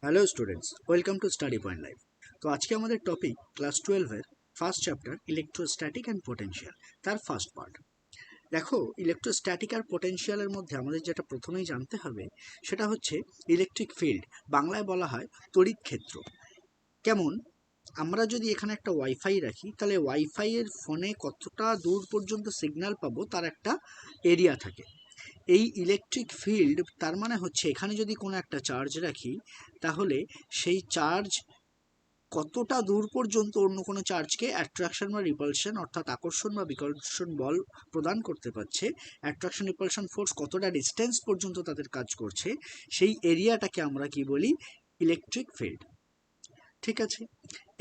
Hello students, welcome to study point live. তো আজকে আমাদের টপিক ক্লাস 12-এর first chapter electrostatic and potential, তার ফার্স্ট পার্ট। দেখো, ইলেকট্রোস্ট্যাটিক আর পোটেনশিয়ালের মধ্যে আমাদের যেটা প্রথমেই জানতে হবে সেটা হচ্ছে ইলেকট্রিক ফিল্ড, বাংলায় বলা হয় তড়িৎ ক্ষেত্র। কেমন, আমরা যদি এখানে একটা ওয়াইফাই রাখি তাহলে ওয়াইফাই এর ফোনে কতটা দূর পর্যন্ত সিগন্যাল পাবো তার একটা এরিয়া থাকে। এই ইলেকট্রিক ফিল্ড তার মানে হচ্ছে এখানে যদি কোনো একটা চার্জ রাখি তাহলে সেই চার্জ কতটা দূর পর্যন্ত অন্য কোনো চার্জকে অ্যাট্রাকশন বা রিপালশন অর্থাৎ আকর্ষণ বা বিকর্ষণ বল প্রদান করতে পারছে, অ্যাট্রাকশন রিপালশন ফোর্স কতটা ডিস্টেন্স পর্যন্ত তাদের কাজ করছে, সেই এরিয়াটাকে আমরা কি বলি? Electric field. ঠিক আছে,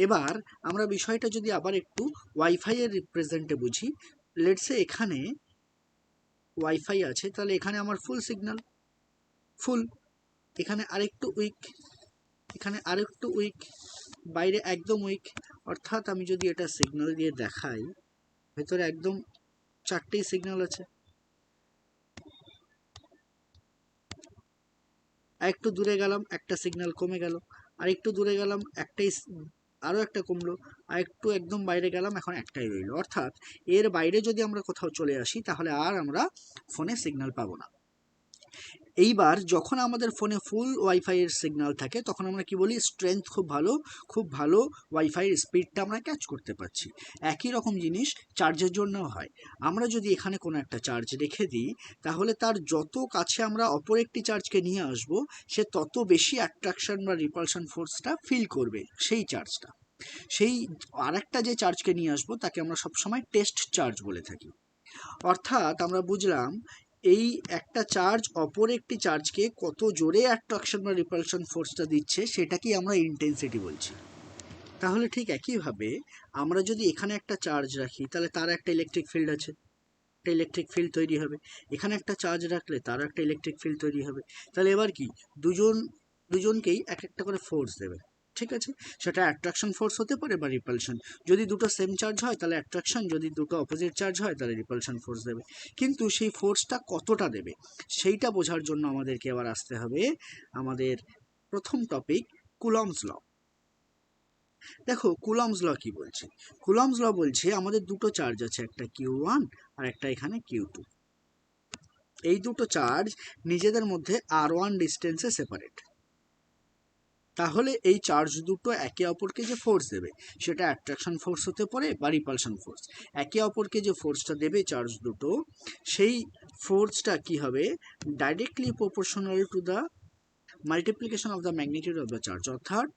এবার আমরা বিষয়টা যদি আবার একটু ওয়াইফাই এর রিপ্রেজেন্টে বুঝি। লেটসে এখানে ওয়াইফাই আছে, তাহলে এখানে আমার ফুল সিগন্যাল, ফুল। এখানে আরেকটু উইক, এখানে আরেকটু উইক, বাইরে একদম উইক। অর্থাৎ আমি যদি এটা সিগন্যাল দিয়ে দেখাই, ভেতরে একদম চারটেই সিগন্যাল আছে। আর একটু দূরে গেলাম, একটা সিগন্যাল কমে গেল। আর একটু দূরে গেলাম, একটাই, আরও একটা কমলো। আর একটু একদম বাইরে গেলাম, এখন একটাই রইল। অর্থাৎ এর বাইরে যদি আমরা কোথাও চলে আসি তাহলে আর আমরা ফোনে সিগন্যাল পাবো না। এইবার যখন আমাদের ফোনে ফুল ওয়াইফাই এর সিগন্যাল থাকে তখন আমরা কি বলি? স্ট্রেংথ খুব ভালো, খুব ভালো ওয়াইফাইয়ের স্পিডটা আমরা ক্যাচ করতে পারছি। একই রকম জিনিস চার্জের জন্যও হয়। আমরা যদি এখানে কোনো একটা চার্জ রেখে দিই তাহলে তার যত কাছে আমরা অপর একটি চার্জকে নিয়ে আসব সে তত বেশি অ্যাট্রাকশন বা রিপালশন ফোর্সটা ফিল করবে সেই চার্জটা। সেই আরেকটা যে চার্জকে নিয়ে আসবো তাকে আমরা সবসময় টেস্ট চার্জ বলে থাকি। অর্থাৎ আমরা বুঝলাম এই একটা চার্জ অপর একটি চার্জকে কত জোরে অ্যাট্রাকশন বা রিপালশন ফোর্সটা দিচ্ছে সেটাকেই আমরা ইন্টেন্সিটি বলছি। তাহলে ঠিক একইভাবে আমরা যদি এখানে একটা চার্জ রাখি তাহলে তার একটা ইলেকট্রিক ফিল্ড আছে, একটা ইলেকট্রিক ফিল্ড তৈরি হবে। এখানে একটা চার্জ রাখলে তার একটা ইলেকট্রিক ফিল্ড তৈরি হবে। তাহলে এবার কি, দুজনকেই এক একটা করে ফোর্স দেবে। ঠিক আছে, সেটা অ্যাট্রাকশন ফোর্স হতে পারে বা রিপালশন। যদি দুটো সেম চার্জ হয় তাহলে অ্যাট্রাকশন, যদি দুটো অপোজিট চার্জ হয় তাহলে রিপালশন ফোর্স দেবে। কিন্তু সেই ফোর্সটা কতটা দেবে সেইটা বোঝার জন্য আমাদেরকে এবার আসতে হবে আমাদের প্রথম টপিক, কুলম্বস ল। দেখো কুলম্বস ল কি বলছে? কুলম্বস ল বলছে আমাদের দুটো চার্জ আছে, একটা Q1 আর একটা এখানে Q2। এই দুটো চার্জ নিজেদের মধ্যে R1 ডিস্টেন্সে সেপারেট। তাহলে এই চার্জ দুটো একে অপরকে যে ফোর্স দেবে সেটা অ্যাট্রাকশন ফোর্স হতে পারে বা রিপালশন ফোর্স। একে অপরকে যে ফোর্সটা দেবে চার্জ দুটো, সেই ফোর্সটা কি হবে? Directly proportional to the multiplication of the magnitude of the charge. অর্থাৎ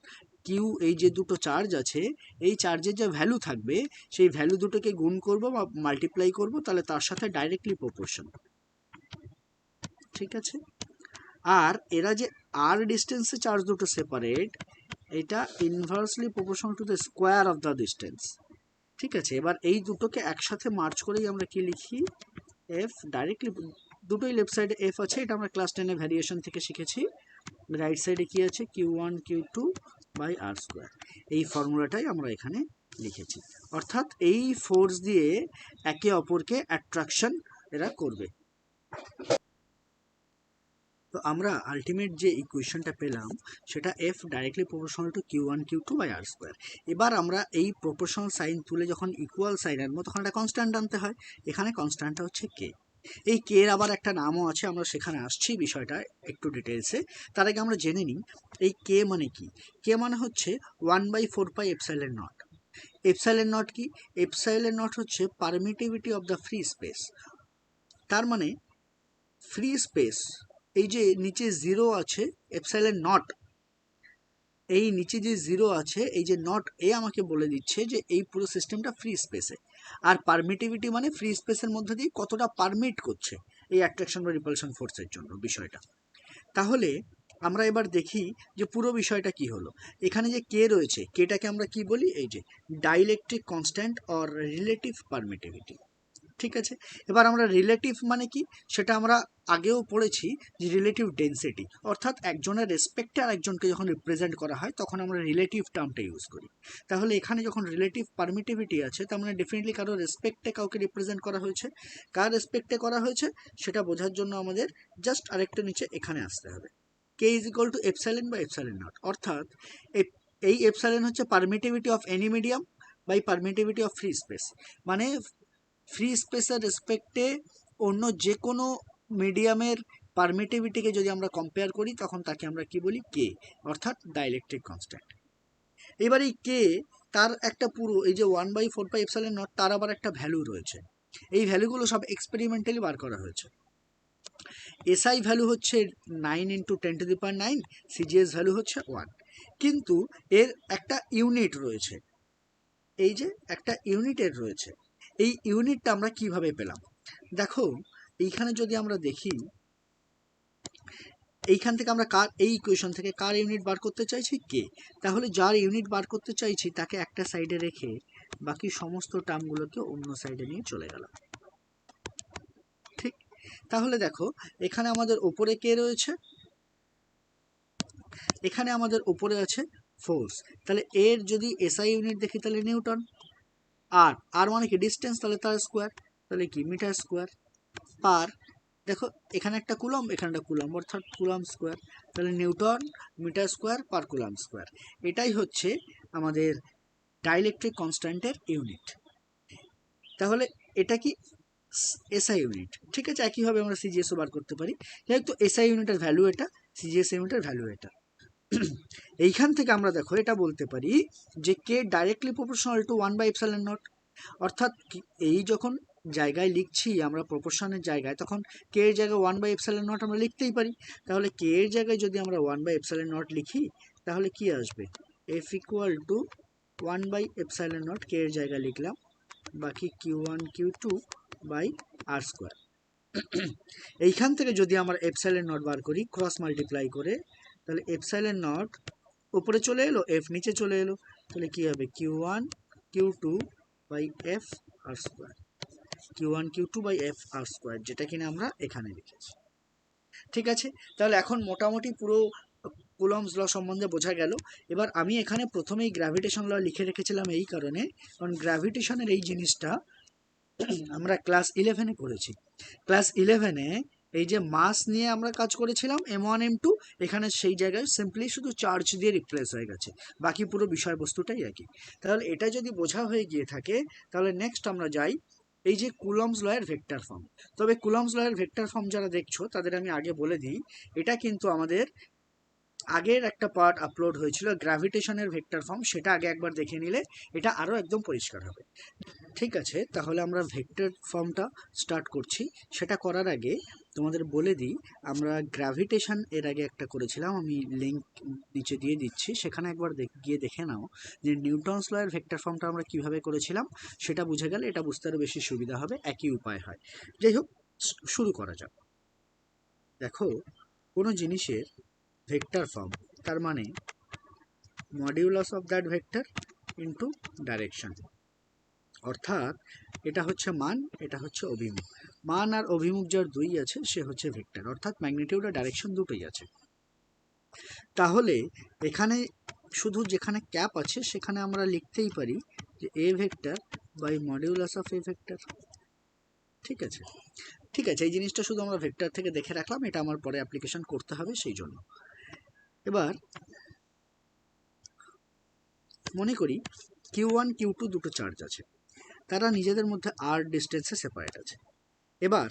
কিউ, এই যে দুটো চার্জ আছে এই চার্জের যে ভ্যালু থাকবে সেই ভ্যালু দুটোকে গুণ করব বা মাল্টিপ্লাই করব, তাহলে তার সাথে ডাইরেক্টলি প্রপোর্শন। ঠিক আছে, আর এরা যে আর ডিস্টেন্সে চার্জ দুটো সেপারেট, এটা inversely proportional to the square of the distance. ঠিক আছে, এবার এই দুটোকে একসাথে মার্চ করেই আমরা কি লিখি? এফ। ডাইরেক্টলি দুটোই লেফট সাইডে এফ আছে, এটা আমরা ক্লাস 10-এ ভ্যারিয়েশন থেকে শিখেছি। রাইট সাইডে কি আছে? Q1 Q2 by R square. এই ফর্মুলাটাই আমরা এখানে লিখেছি। অর্থাৎ এই ফোর্স দিয়ে একে অপরকে অ্যাট্রাকশন এরা করবে। তো আমরা আলটিমেট যে ইকুয়েশনটা পেলাম সেটা F directly proportional to Q1 Q2 by R square. এবার আমরা এই প্রপোর্শনাল সাইন তুলে যখন ইকুয়াল সাইন আনবো তখন একটা কনস্ট্যান্ট আনতে হয়। এখানে কনস্ট্যান্টটা হচ্ছে কে। এই কে এর আবার একটা নামও আছে, আমরা সেখানে আসছি বিষয়টা একটু ডিটেলসে। তার আগে আমরা জেনে নিই এই কে মানে কি। কে মানে হচ্ছে 1/4 pi epsilon not. Epsilon not কি? এপসাইলন নট হচ্ছে permittivity of the free space. তার মানে ফ্রি স্পেস, এই যে নিচে জিরো আছে এপসাইলন নট, এই নিচে যে জিরো আছে এই যে নট, এ আমাকে বলে দিচ্ছে যে এই পুরো সিস্টেমটা ফ্রি স্পেসে। আর পারমিটিভিটি মানে ফ্রি স্পেসের মধ্যে দিয়ে কতটা পারমিট করছে এই অ্যাট্রাকশন বা রিপালশন ফোর্সের জন্য বিষয়টা। তাহলে আমরা এবার দেখি যে পুরো বিষয়টা কি হলো। এখানে যে কে রয়েছে, কেটাকে আমরা কি বলি? এই যে dielectric constant or relative permittivity. ঠিক আছে, এবার আমরা রিলেটিভ মানে কি সেটা আমরা আগেও পড়েছি, যে রিলেটিভ ডেন্সিটি। অর্থাৎ একজনের রেসপেক্টে আর একজনকে যখন রিপ্রেজেন্ট করা হয় তখন আমরা রিলেটিভ টার্মটা ইউজ করি। তাহলে এখানে যখন রিলেটিভ পারমিটিভিটি আছে তার মানে ডেফিনেটলি কারো রেসপেক্টে কাউকে রিপ্রেজেন্ট করা হয়েছে। কার রেসপেক্টে করা হয়েছে সেটা বোঝার জন্য আমাদের জাস্ট আরেকটা নিচে এখানে আসতে হবে। K is equal to epsilon বা এপসাইলন নট, অর্থাৎ এই এপসাইলন হচ্ছে permittivity of any medium by permittivity of free space, মানে ফ্রি স্পেসের রেসপেক্টে অন্য যে কোনো মিডিয়ামের পারমিটিভিটিকে যদি আমরা কম্পেয়ার করি তখন তাকে আমরা কি বলি, কে, অর্থাৎ ডাইইলেকট্রিক কনস্ট্যান্ট। এবার এই কে তার একটা পুরো এই যে 1/4πε0 তার আবার একটা ভ্যালু রয়েছে, এই ভ্যালুগুলো সব এক্সপেরিমেন্টালি বার করা হয়েছে। এসআই ভ্যালু হচ্ছে 9 × 10⁹, সিজিএস ভ্যালু হচ্ছে 1, কিন্তু এর একটা ইউনিট রয়েছে, এই যে একটা ইউনিটের রয়েছে, এই ইউনিটটা আমরা কিভাবে পেলাম দেখো, এইখানে যদি আমরা দেখি, এইখান থেকে আমরা এই ইকুয়েশন থেকে কার ইউনিট বার করতে চাইছি, কে, তাহলে যার ইউনিট বার করতে চাইছি তাকে একটা সাইডে রেখে বাকি সমস্ত টার্মগুলোকে অন্য সাইডে নিয়ে চলে গেলাম। ঠিক, তাহলে দেখো এখানে আমাদের ওপরে কে রয়েছে, এখানে আমাদের ওপরে আছে ফোর্স, তাহলে এর যদি এসআই ইউনিট দেখি তাহলে নিউটন, আর মানে কি ডিস্টেন্স, তাহলে তার স্কোয়ার, তাহলে কি মিটার স্কোয়ার, পার, দেখো এখানে একটা কুলম এখানে একটা কুলম, অর্থাৎ কুলম স্কোয়ার, তাহলে newton metre square per coulomb square, এটাই হচ্ছে আমাদের ডাইইলেকট্রিক কনস্ট্যান্টের ইউনিট। তাহলে এটা কি এসআই ইউনিট, ঠিক আছে, একইভাবে আমরা সিজিএসও বার করতে পারি, যেহেতু এসআই ইউনিটের ভ্যালু এটা, সিজিএস ইউনিটের ভ্যালু এটা। এইখান থেকে আমরা দেখো এটা বলতে পারি যে কে ডাইরেক্টলি প্রপোর্শনাল টু 1/ε0, অর্থাৎ এই যখন জায়গায় লিখছি আমরা প্রপোর্শনের জায়গায়, তখন কে এর জায়গায় 1/ε0 আমরা লিখতেই পারি, তাহলে কে এর জায়গায় যদি আমরা 1/ε0 লিখি তাহলে কি আসবে, এফ ইকুয়াল টু 1/ε0, কে এর জায়গায় লিখলাম, বাকি Q1 Q2 by R square. এইখান থেকে যদি আমরা এপসাইলন নট বার করি ক্রস মাল্টিপ্লাই করে, তাহলে এপসাইলন নট উপরে চলে এলো, এফ নিচে চলে এলো, তাহলে কি হবে Q1 Q2 by F R square, Q1 Q2 by F R square, যেটা কিনা আমরা এখানে লিখেছি। ঠিক আছে, তাহলে এখন মোটামুটি পুরো কুলম্বস ল সম্বন্ধে বোঝা গেল। এবার আমি এখানে প্রথমেই গ্র্যাভিটেশন ল লিখে রেখেছিলাম এই কারণে, কারণ গ্র্যাভিটেশনের এই জিনিসটা আমরা ক্লাস 11-এ করেছি। ক্লাস 11-এ এই যে মাস নিয়ে আমরা কাজ করেছিলাম M1 M2, এখানে সেই জায়গায় সিম্পলি শুধু চার্জ দিয়ে রিপ্লেস হয়ে গেছে, বাকি পুরো বিষয়বস্তুটাই একই। তাহলে এটা যদি বোঝা হয়ে গিয়ে থাকে তাহলে নেক্সট আমরা যাই এই যে কুলম্বস লয়ের ভেক্টর ফর্ম। তবে কুলম্বস লয়ের ভেক্টর ফর্ম যারা দেখছো তাদের আমি আগে বলে দিই, এটা কিন্তু আমাদের আগের একটা পার্ট আপলোড হয়েছিল গ্র্যাভিটেশনের ভেক্টর ফর্ম, সেটা আগে একবার দেখে নিলে এটা আরও একদম পরিষ্কার হবে। ঠিক আছে, তাহলে আমরা ভেক্টর ফর্মটা স্টার্ট করছি। সেটা করার আগে তোমাদের বলে দিই, আমরা গ্র্যাভিটেশন এর আগে একটা করেছিলাম, আমি লিঙ্ক নিচে দিয়ে দিচ্ছি, সেখানে একবার গিয়ে দেখে নাও যে নিউটনস লয়ের ভেক্টর ফর্মটা আমরা কিভাবে করেছিলাম, সেটা বুঝে গেলে এটা বুঝতে আরও বেশি সুবিধা হবে, একই উপায় হয়। যাই হোক, শুরু করা যাক। দেখো, কোনো জিনিসের ভেক্টর ফর্ম তার মানে modulus of that vector into direction, অর্থাৎ এটা হচ্ছে মান, এটা হচ্ছে অভিমুখ, মান আর অভিমুখ যার দুই আছে সে হচ্ছে ভেক্টর, অর্থাৎ ম্যাগনিটিউড আর ডাইরেকশন দুটোই আছে। তাহলে এখানে শুধু যেখানে ক্যাপ আছে সেখানে আমরা লিখতেই পারি যে A vector by modulus of A vector. ঠিক আছে, ঠিক আছে, এই জিনিসটা শুধু আমরা ভেক্টর থেকে দেখে রাখলাম, এটা আমার পরে অ্যাপ্লিকেশন করতে হবে সেই জন্য। এবার মনে করি Q1 Q2 দুটো চার্জ আছে, তারা নিজেদের মধ্যে আর ডিস্টেন্সে সেপারেট আছে। এবার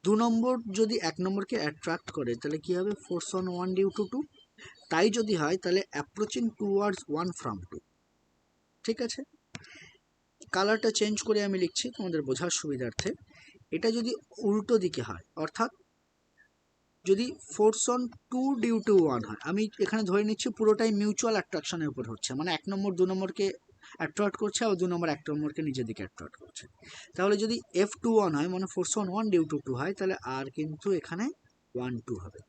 2 নম্বর যদি 1 নম্বরকে অ্যাট্রাক্ট করে তাহলে কি হবে, ফোর্স অন 1 ডিউ টু 2, তাই যদি হয় তাহলে অ্যাপ্রোচিং টুয়ার্ডস 1 ফ্রম 2। ঠিক আছে, কালারটা চেঞ্জ করে আমি লিখছি তোমাদের বোঝার সুবিধার্থে। এটা যদি উল্টো দিকে হয়, অর্থাৎ যদি ফোর্স অন 2 ডিউ টু 1 হয়, আমি এখানে ধরে নিচ্ছি পুরোটাই মিউচুয়াল অ্যাট্রাকশনের উপর হচ্ছে, মানে 1 নম্বর 2 নম্বরকে অ্যাট্রাক্ট করছে আর 2 নম্বর 1 নম্বরকে নিজের দিকে অ্যাট্রাক্ট করছে। তাহলে যদি F21 হয় মানে ফোর্স অন 1 ডিউ টু 2 হয়, তাহলে আর কিন্তু এখানে 1 2 হবে।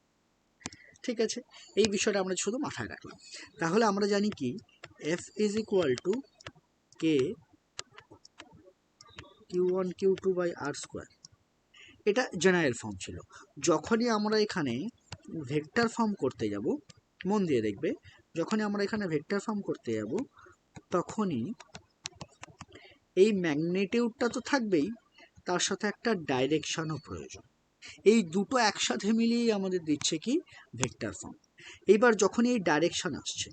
ঠিক আছে, এই বিষয়টা আমরা শুধু মাথায় রাখলাম। তাহলে আমরা জানি কি F is equal to K Q1 Q2 by R square, এটা জেনারেল ফর্ম ছিল। যখনই আমরা এখানে ভেক্টর ফর্ম করতে যাব, মন দিয়ে দেখবে, যখনই আমরা এখানে ভেক্টর ফর্ম করতে যাব তখনই এই ম্যাগনিটিউডটা তো থাকবেই, তার সাথে একটা ডাইরেকশনও প্রয়োজন। এই দুটো একসাথে মিলিয়ে আমাদের দিচ্ছে কি ভেক্টর ফর্ম। এইবার যখন এই ডাইরেকশন আসছে,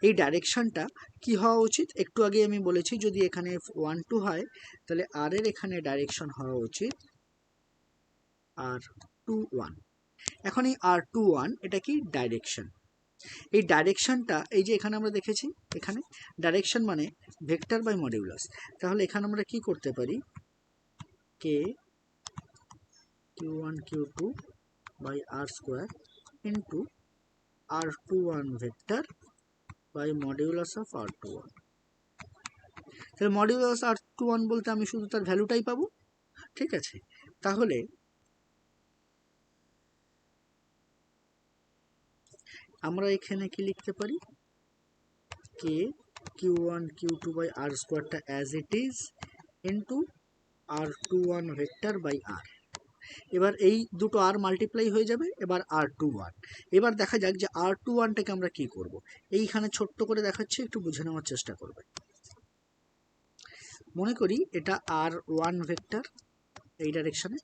এই ডাইরেকশনটা কি হওয়া উচিত, একটু আগে আমি বলেছি যদি এখানে F12 হয় তাহলে আর এর এখানে ডাইরেকশন হওয়া উচিত R21। এখন এই R21 এটা কি ডাইরেকশন, এই ডাইরেকশনটা এই যে এখানে আমরা দেখেছি, এখানে ডাইরেকশন মানে ভেক্টর বাই মডিউলাস, তাহলে এখানে আমরা কি করতে পারি, কে q1 q2 by r square into r21 vector by modulus of r21। তাহলে মডিউলাস r21 বলতে আমি শুধু তার ভ্যালুটাই পাবো, ঠিক আছে। তাহলে আমরা এখানে কি লিখতে পারি, কে q1 q2 বাই r স্কোয়ারটা as it is into r21 vector by r। এবার এই দুটো আর মাল্টিপ্লাই হয়ে যাবে, এবার R21। এবার দেখা যাক যে R21টাকে আমরা কি করব, এইখানে ছোট্ট করে দেখাচ্ছি, একটু বুঝে নেওয়ার চেষ্টা করবে। মনে করি এটা R1 ভেক্টর এই ডাইরেকশনে,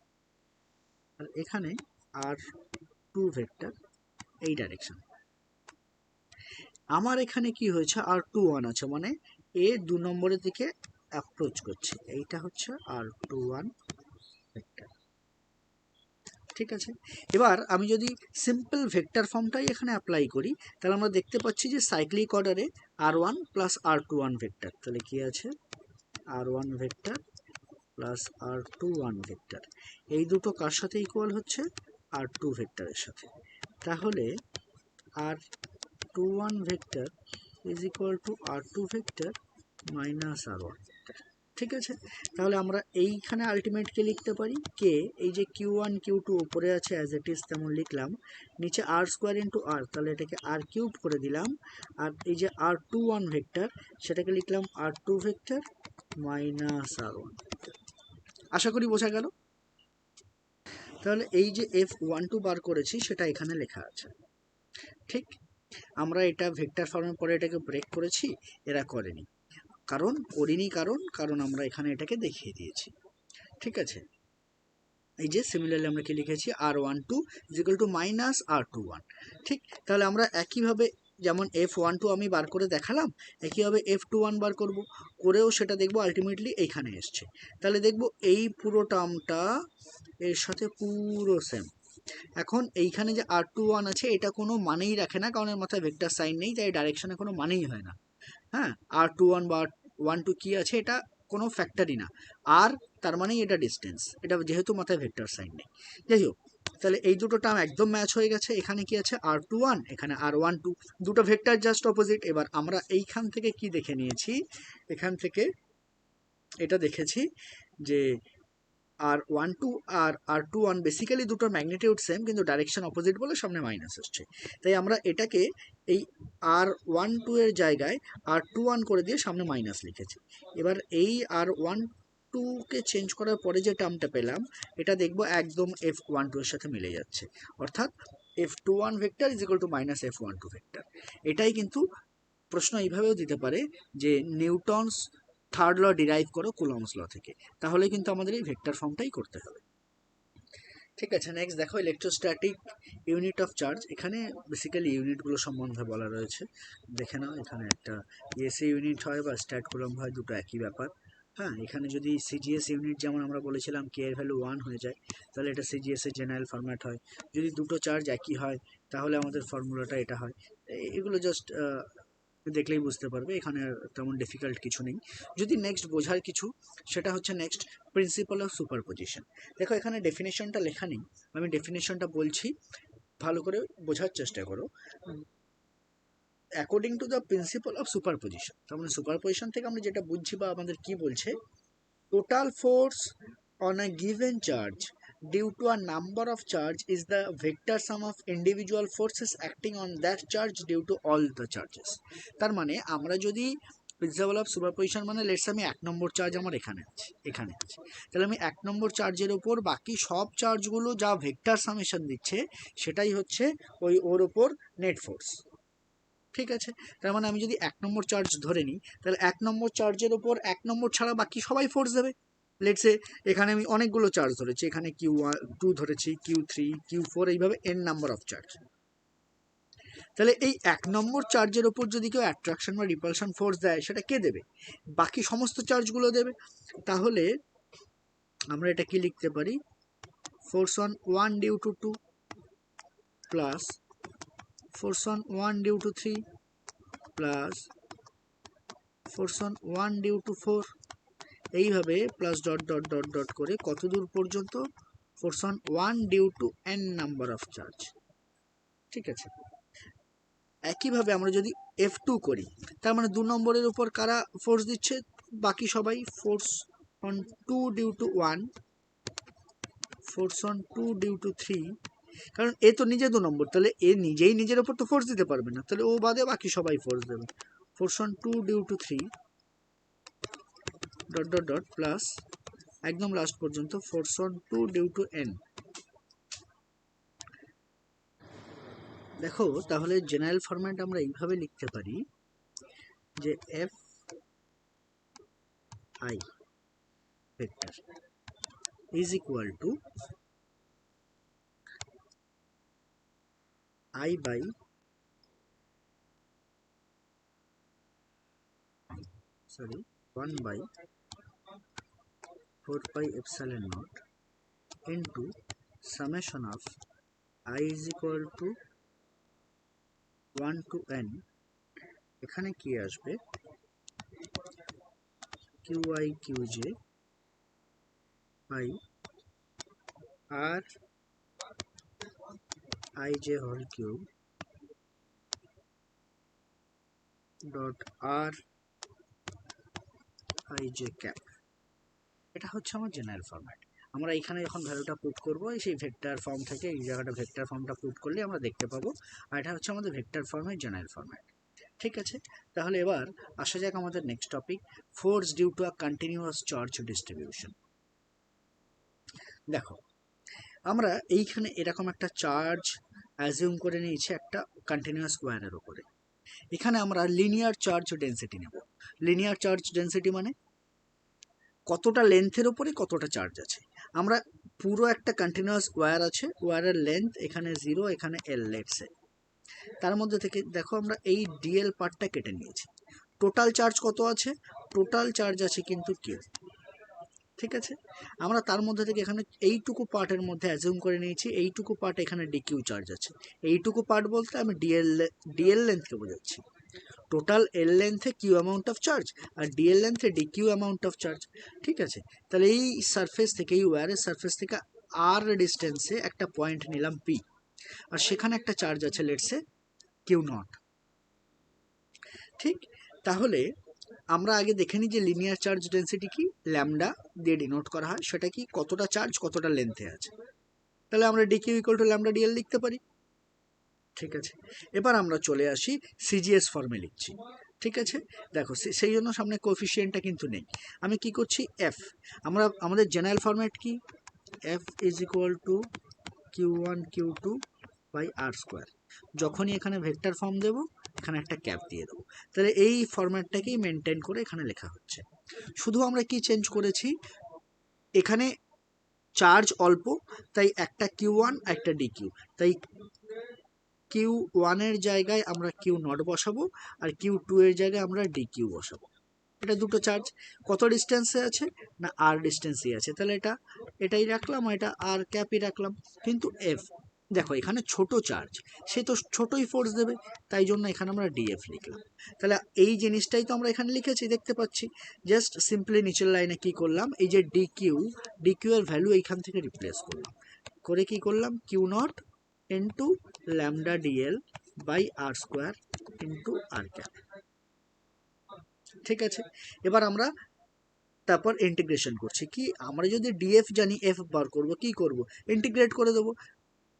আর এখানে R2 ভেক্টর এই ডাইরেকশন। আমার এখানে কি হয়েছে, R21 আছে, মানে এ 2 নম্বরের দিকে অ্যাপ্রোচ করছে, এইটা হচ্ছে R21 ভেক্টর, ঠিক আছে। এবার আমি যদি সিম্পল ভেক্টর ফর্মটাই এখানে অ্যাপ্লাই করি, তাহলে আমরা দেখতে পাচ্ছি যে সাইক্লিক অর্ডারে R1 প্লাস R21 ভেক্টর, তাহলে কি আছে R1 vector plus R21 vector, এই দুটো কার সাথে ইকুয়াল হচ্ছে R2 ভেক্টরের সাথে, তাহলে R21 vector is equal two R2 vector minus R1 vector, ঠিক আছে। তাহলে আমরা এইখানে আলটিমেটলি লিখতে পারি কে, এই যে q1 q2 উপরে আছে অ্যাজ ইট ইজ তেমন লিখলাম, নিচে r স্কোয়ার ইন্টু r, তাহলে এটাকে r কিউব করে দিলাম, আর এই যে R21 ভেক্টর সেটাকে লিখলাম R2 ভেক্টর মাইনাস R1। আশা করি বোঝা গেল। তাহলে এই যে F12 বার করেছি সেটা এখানে লেখা আছে, ঠিক। আমরা এটা ভেক্টর ফর্মের পরে এটাকে ব্রেক করেছি, এরা করেনি, কারণ আমরা এখানে এটাকে দেখিয়ে দিয়েছি, ঠিক আছে। এই যে সিমিলারলি আমরা কি লিখেছি, R12 is equal two minus R21, ঠিক। তাহলে আমরা একইভাবে যেমন F12 আমি বার করে দেখালাম, একইভাবে F21 বার করব, করেও সেটা দেখব আলটিমেটলি এইখানে এসছে, তাহলে দেখব এই পুরো টার্মটা এর সাথে পুরো সেম। এখন এইখানে যে R21 আছে এটা কোনো মানেই রাখে না, কারণ এর মাথায় ভেক্টর সাইন নেই, তাই ডাইরেকশনে কোনো মানেই হয় না। হ্যাঁ, R21 বা 12 কি আছে এটা কোনো ফ্যাক্টরই না, আর তার মানেই এটা ডিস্টেন্স, এটা যেহেতু মাথায় ভেক্টর সাইন নেই। যাই হোক, তাহলে এই দুটো টার্ম একদম ম্যাচ হয়ে গেছে, এখানে কি আছে R21, এখানে R12, দুটো ভেক্টর জাস্ট অপোজিট। এবার আমরা এইখান থেকে কি দেখে নিয়েছি, এখান থেকে এটা দেখেছি যে R12 আর R21 বেসিক্যালি দুটোর ম্যাগনিটিউড সেম, কিন্তু ডাইরেকশন অপোজিট বলে সামনে মাইনাস আসছে, তাই আমরা এটাকে এই R12 এর জায়গায় R21 করে দিয়ে সামনে মাইনাস লিখেছি। এবার এই R12কে চেঞ্জ করার পরে যে টার্মটা পেলাম, এটা দেখবো একদম F12 এর সাথে মিলে যাচ্ছে, অর্থাৎ F21 vector is equal two minus F12 vector. এটাই কিন্তু প্রশ্ন এইভাবেও দিতে পারে যে নিউটনস থার্ড ল ডিরাইভ করো কুলম্বস ল থেকে, তাহলে কিন্তু আমাদের এই ভেক্টর ফর্মটাই করতে হবে, ঠিক আছে। নেক্সট দেখো ইলেকট্রোস্ট্যাটিক ইউনিট অফ চার্জ, এখানে বেসিক্যালি ইউনিটগুলো সম্বন্ধে বলা রয়েছে, দেখে নাও। এখানে একটা এসি ইউনিট হয় বা স্ট্যাট কুলম্ব হয়, দুটো একই ব্যাপার। হ্যাঁ, এখানে যদি সিজিএস ইউনিট যেমন আমরা বলেছিলাম কে এর ভ্যালু 1 হয়ে যায়, তাহলে এটা সিজিএস এর জেনারেল ফরম্যাট হয়। যদি দুটো চার্জ একই হয় তাহলে আমাদের ফর্মুলাটা এটা হয়। এগুলো জাস্ট দেখলেই বুঝতে পারবে, এখানে তেমন ডিফিকাল্ট কিছু নেই। যদি নেক্সট বোঝার কিছু, সেটা হচ্ছে নেক্সট প্রিন্সিপাল অফ সুপারপজিশন। দেখো এখানে ডেফিনেশনটা লেখা নেই, আমি ডেফিনেশনটা বলছি, ভালো করে বোঝার চেষ্টা করো। According to the principal of superposition, তার মানে সুপারপজিশন থেকে আমরা যেটা বুঝছি বা আমাদের কি বলছে, total force on a given charge due to a number of charge is the vector sum of individual forces acting on that charge due to all the charges। তার মানে আমরা যদি প্রিন্সিপাল অফ সুপারপজিশন মানে let's আমি 1 নম্বর charge আমার এখানে আছে, তাহলে আমি 1 নম্বর চার্জের ওপর বাকি সব চার্জগুলো যা ভেক্টর সামেশন দিচ্ছে সেটাই হচ্ছে ওর ওপর নেট ফোর্স, ঠিক আছে। তার মানে আমি যদি 1 নম্বর চার্জ ধরে নিই, তাহলে 1 নম্বর চার্জের ওপর 1 নম্বর ছাড়া বাকি সবাই ফোর্স দেবে, লেটসে এখানে আমি অনেকগুলো চার্জ ধরেছি, এখানে Q2 ধরেছি, Q3, Q4, এইভাবে n নাম্বার অফ চার্জ। তাহলে এই 1 নম্বর চার্জের ওপর যদি কেউ অ্যাট্রাকশন বা রিপালশন ফোর্স দেয়, সেটা কে দেবে? বাকি সমস্ত চার্জগুলো দেবে। তাহলে আমরা এটা কি লিখতে পারি? Force on 1 due to 2 plus force on 1 due to 3 plus force on 1 due to 4, এইভাবে plus dot dot dot dot করে কত দূর পর্যন্ত? Force on 1 due to n number of charge. ঠিক আছে, একইভাবে আমরা যদি F2 করি, তার মানে 2 নম্বরের উপর কারা ফোর্স দিচ্ছে? বাকি সবাই। Force on 2 due to 1, force on 2 due to 3, কারণ এ তো নিজে 2 নম্বর, তাহলে এ নিজেই নিজের ওপর তো ফোর্স দিতে পারবে না, তাহলে ও বাদে বাকি সবাই ফোর্স দেবে। Force on 2 due to 3 dot dot dot plus একদম লাস্ট পর্যন্ত force on 2 due to n। দেখো, তাহলে জেনারেল ফরম্যাট আমরা এইভাবে লিখতে পারি যে F I vector is equal two I by 1 by 4 pi epsilon naught into summation of I is equal to 1 to n, এখানে কি আসবে? qi qj by r ij whole cube dot r ij cap। এটা হচ্ছে আমার general format. আমরা এখানে যখন ভ্যালুটা পুট করব, সেই ভেক্টর ফর্ম থেকে এই জায়গাটা ভেক্টর ফর্মটা পুট করলে আমরা দেখতে পাবো, আর এটা হচ্ছে আমাদের ভেক্টর ফর্মের জেনারেল ফরম্যাট। ঠিক আছে, তাহলে এবার আসা যাক আমাদের next topic, force due to a continuous charge distribution. দেখো, আমরা এইখানে এরকম একটা চার্জ অ্যাজিউম করে নিয়েছি একটা কন্টিনিউয়াস ওয়্যারের উপরে। এখানে আমরা লিনিয়ার চার্জ ডেন্সিটি নেব। লিনিয়ার চার্জ ডেন্সিটি মানে কতটা লেন্থের উপরে কতটা চার্জ আছে। আমরা পুরো একটা কন্টিনিউয়াস ওয়্যার আছে, ওয়্যারের লেন্থ এখানে 0, এখানে L লেটসে, তার মধ্যে থেকে দেখো আমরা এই ডিএল পার্টটা কেটে নিয়েছি। টোটাল চার্জ কত আছে? টোটাল চার্জ আছে কিন্তু কিউ। ঠিক আছে, আমরা তার মধ্যে থেকে এখানে এইটুকু পার্টের মধ্যে অ্যাজিউম করে নিয়েছি এইটুকু পার্ট এখানে ডিকিউ চার্জ আছে। এইটুকু পার্ট বলতে আমি ডিএল লেন্থকে বোঝাচ্ছি। টোটাল এল লেন্থে কিউ অ্যামাউন্ট অফ চার্জ, আর ডিএল লেন্থে ডিকিউ অ্যামাউন্ট অফ চার্জ। ঠিক আছে, তাহলে এই সারফেস থেকে, এই ওয়্যারের সারফেস থেকে আর ডিস্টেন্সে একটা পয়েন্ট নিলাম পি, আর সেখানে একটা চার্জ আছে লেটসে কিউ নট। ঠিক, তাহলে আমরা আগে দেখে নিই যে লিনিয়ার চার্জ ডেন্সিটি কি, ল্যামডা দিয়ে ডিনোট করা হয়, সেটা কি কতটা চার্জ কতটা লেন্থে আছে। তাহলে আমরা DQ equal to lambda DL লিখতে পারি। ঠিক আছে, এবার আমরা চলে আসি সিজিএস ফর্মে লিখছি। ঠিক আছে, দেখো সেই জন্য সামনে কোএফিসিয়েন্টটা কিন্তু নেই। আমি কি করছি, এফ, আমরা আমাদের জেনারেল ফরম্যাট কি, F is equal to Q1 Q2 by R square. যখনই এখানে ভেক্টর ফর্ম দেবো, এখানে একটা ক্যাপ দিয়ে দেবো। তাহলে এই ফরম্যাটটাকেই মেনটেন করে এখানে লেখা হচ্ছে। শুধু আমরা কি চেঞ্জ করেছি, এখানে চার্জ অল্প, তাই একটা Q1 একটা ডিকিউ, তাই Q1 এর জায়গায় আমরা Q0 বসাবো, আর Q2 এর জায়গায় আমরা ডিকিউ বসাবো। এটা দুটো চার্জ কত ডিস্টেন্সে আছে না, আর ডিস্টেন্সই আছে, তাহলে এটাই রাখলাম, এটা আর ক্যাপই রাখলাম। কিন্তু এফ, দেখো এখানে ছোট চার্জ, সে তো ছোটই ফোর্স দেবে, তাই জন্য এখানে আমরা ডিএফ লিখলাম। তাহলে এই জিনিসটাই তো আমরা এখানে লিখেছি, দেখতে পাচ্ছি। জাস্ট সিম্পলি নিচের লাইনে কি করলাম, এই যে ডিকিউ এর ভ্যালু এইখান থেকে রিপ্লেস করলাম, করে কি করলাম, Q0 into lambda D L by R square into R cap. ঠিক আছে, এবার আমরা তারপর ইন্টিগ্রেশন করছি। কি, আমরা যদি ডিএফ জানি, এফ বার করব, কি করব, ইন্টিগ্রেট করে দেবো।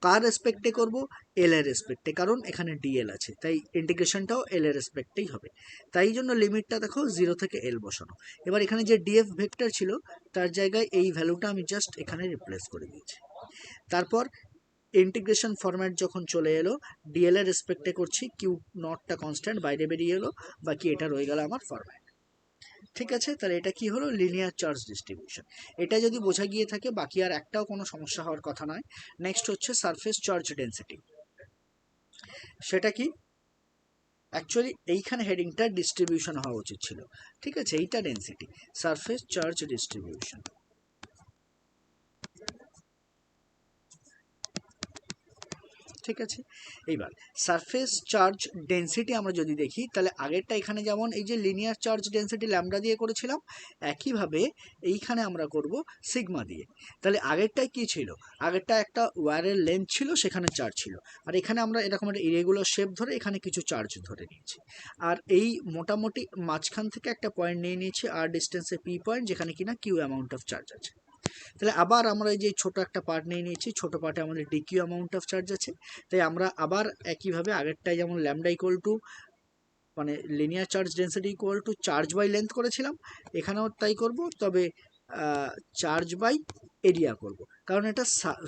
কার রেসপেক্টে করব, এল এর রেসপেক্টে, কারণ এখানে ডিএল আছে, তাই ইন্টিগ্রেশনটাও এল এর রেসপেক্টেই হবে। তাই জন্য লিমিটটা দেখো 0 থেকে এল বসানো। এবার এখানে যে ডিএফ ভেক্টর ছিল, তার জায়গায় এই ভ্যালুটা আমি জাস্ট এখানে রিপ্লেস করে দিয়েছি। তারপর ইন্টিগ্রেশন ফরম্যাট যখন চলে এলো, ডিএল এর রেসপেক্টে করছি, কিউ নটটা কনস্ট্যান্ট বাইরে বেরিয়ে এলো, বাকি এটা রয়ে গেল আমার ফরম্যাট। ঠিক আছে, তাহলে এটা কি হলো? Linear charge distribution. এটা যদি বোঝা গিয়ে থাকে, বাকি আর একটাও কোনো সমস্যা হওয়ার কথা নয়। নেক্সট হচ্ছে সারফেস চার্জ ডেন্সিটি। সেটা কি? অ্যাকচুয়ালি এইখানে হেডিংটা ডিস্ট্রিবিউশন হওয়া উচিত ছিল, ঠিক আছে, এইটা ডেন্সিটি, সারফেস চার্জ ডিস্ট্রিবিউশন। ঠিক আছে, এইবার সারফেস চার্জ ডেন্সিটি আমরা যদি দেখি, তাহলে আগেরটা এখানে যেমন এই যে লিনিয়ার চার্জ ডেন্সিটি ল্যামডা দিয়ে করেছিলাম, একইভাবে এইখানে আমরা করব সিগমা দিয়ে। তাহলে আগেরটায় কি ছিল? আগেরটা একটা ওয়্যারের লেন্থ ছিল, সেখানে চার্জ ছিল, আর এখানে আমরা এরকম একটা ইরেগুলার শেপ ধরে এখানে কিছু চার্জ ধরে নিয়েছি, আর এই মোটামুটি মাঝখান থেকে একটা পয়েন্ট নিয়ে নিয়েছি আর ডিস্টেন্সে পি পয়েন্ট, যেখানে কিনা কিউ অ্যামাউন্ট অফ চার্জ আছে। তাহলে আবার আমরা এই যে ছোট একটা পার্ট নিয়ে নিয়েছি, ছোট পার্টে আমাদের ডিকিউ অ্যামাউন্ট অফ চার্জ আছে, তাই আমরা আবার একইভাবে আগেরটাই যেমন ল্যামডা ইকুয়াল টু মানে linear charge density equal to charge by length করেছিলাম, এখানেও তাই করব, তবে চার্জ বাই এরিয়া করব, কারণ এটা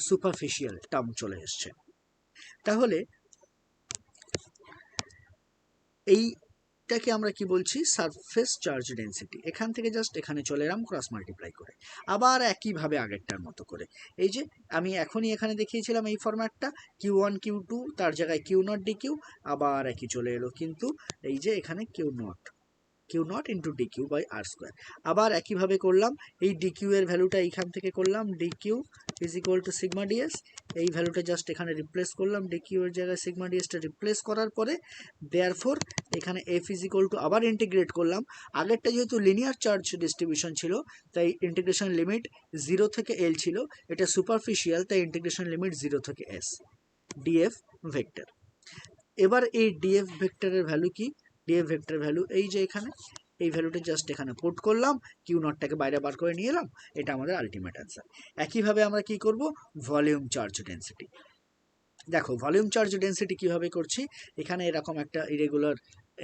সুপারফিশিয়াল টার্ম চলে এসছে। তাহলে এইটাকে আমরা কি বলছি? Surface charge density. এখান থেকে জাস্ট এখানে চলে এলাম ক্রস মাল্টিপ্লাই করে, আবার একইভাবে আগেরটার মতো করে। এই যে আমি এখনই এখানে দেখিয়েছিলাম এই ফরম্যাটটা, কিউ ওয়ান কিউ টু তার জায়গায় কিউ নট ডি কিউ, আবার একই চলে এলো, কিন্তু এই যে এখানে Q naught into D Q by R square. আবার একইভাবে করলাম, এই ডি কিউ এর ভ্যালুটা এইখান থেকে করলাম, D Q is equal to sigma D S, এই ভ্যালুটা জাস্ট এখানে রিপ্লেস করলাম, ডি কিউ এর জায়গায় সিগমা ডিএসটা রিপ্লেস করার পরে দেয়ারফর এখানে এফ ইজ ইকুয়াল টু আবার ইন্টিগ্রেট করলাম। আগেরটা যেহেতু লিনিয়ার চার্জ ডিস্ট্রিবিউশন ছিল, তাই ইন্টিগ্রেশন লিমিট 0 থেকে এল ছিল, এটা সুপারফিশিয়াল, তাই ইন্টিগ্রেশন লিমিট 0 থেকে এস ডিএফ ভেক্টর। এবার এই ডিএফ ভেক্টরের ভ্যালু কি? ডিএফ ভেক্টর ভ্যালু এই যে এখানে, এই ভ্যালুটা জাস্ট এখানে পুট করলাম, কিউ নটটাকে বাইরে বার করে নিয়ে এলাম, এটা আমাদের আলটিমেট অ্যান্সার। একইভাবে আমরা কি করব? Volume charge density. দেখো ভলিউম চার্জ ডেন্সিটি কিভাবে করছি, এখানে এরকম একটা ইরেগুলার